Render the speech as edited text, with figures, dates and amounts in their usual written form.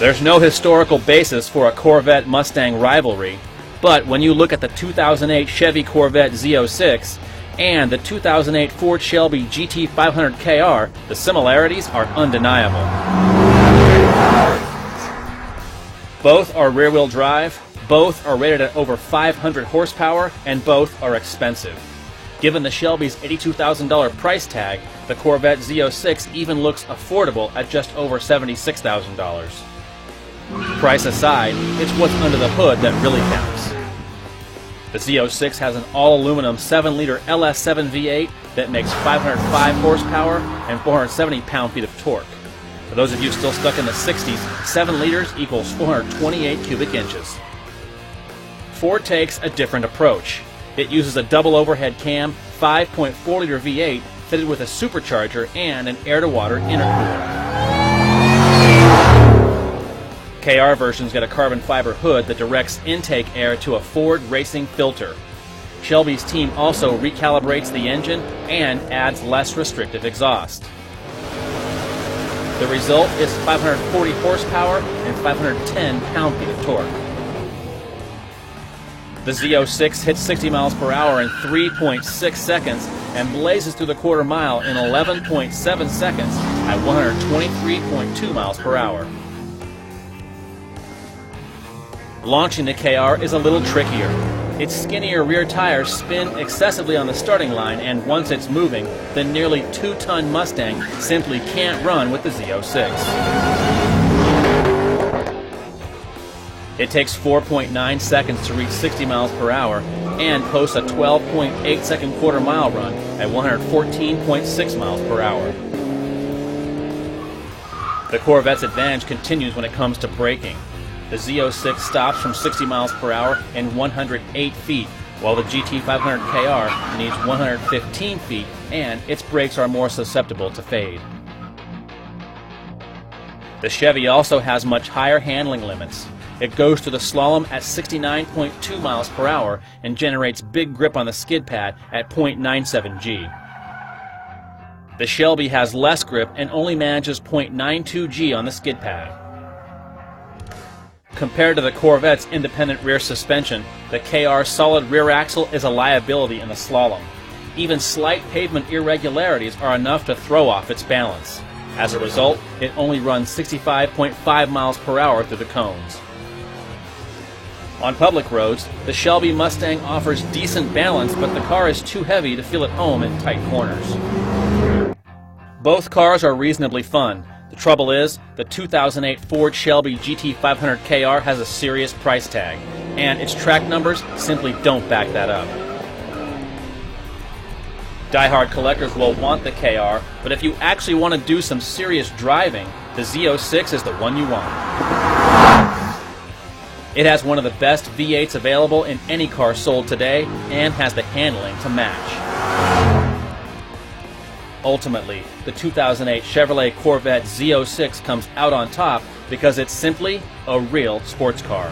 There's no historical basis for a Corvette-Mustang rivalry, but when you look at the 2008 Chevy Corvette Z06 and the 2008 Ford Shelby GT500 KR, the similarities are undeniable. Both are rear-wheel drive, both are rated at over 500 horsepower, and both are expensive. Given the Shelby's $82,000 price tag, the Corvette Z06 even looks affordable at just over $76,000. Price aside, it's what's under the hood that really counts. The Z06 has an all-aluminum 7-liter LS7 V8 that makes 505 horsepower and 470 pound-feet of torque. For those of you still stuck in the 60s, 7 liters equals 428 cubic inches. Ford takes a different approach. It uses a double overhead cam 5.4-liter V8 fitted with a supercharger and an air-to-water intercooler. KR versions get a carbon fiber hood that directs intake air to a Ford racing filter. Shelby's team also recalibrates the engine and adds less restrictive exhaust. The result is 540 horsepower and 510 pound-feet of torque. The Z06 hits 60 miles per hour in 3.6 seconds and blazes through the quarter mile in 11.7 seconds at 123.2 miles per hour. Launching the KR is a little trickier. Its skinnier rear tires spin excessively on the starting line, and once it's moving, the nearly 2-ton Mustang simply can't run with the Z06. It takes 4.9 seconds to reach 60 miles per hour and posts a 12.8-second quarter mile run at 114.6 miles per hour. The Corvette's advantage continues when it comes to braking. The Z06 stops from 60 miles per hour in 108 feet, while the GT500 KR needs 115 feet, and its brakes are more susceptible to fade. The Chevy also has much higher handling limits. It goes to the slalom at 69.2 miles per hour and generates big grip on the skid pad at 0.97 G. The Shelby has less grip and only manages 0.92 G on the skid pad. Compared to the Corvette's independent rear suspension, the KR's solid rear axle is a liability in the slalom. Even slight pavement irregularities are enough to throw off its balance. As a result, it only runs 65.5 miles per hour through the cones. On public roads, the Shelby Mustang offers decent balance, but the car is too heavy to feel at home in tight corners. Both cars are reasonably fun. The trouble is, the 2008 Ford Shelby GT500 KR has a serious price tag, and its track numbers simply don't back that up. Die-hard collectors will want the KR, but if you actually want to do some serious driving, the Z06 is the one you want. It has one of the best V8s available in any car sold today, and has the handling to match. Ultimately, the 2008 Chevrolet Corvette Z06 comes out on top because it's simply a real sports car.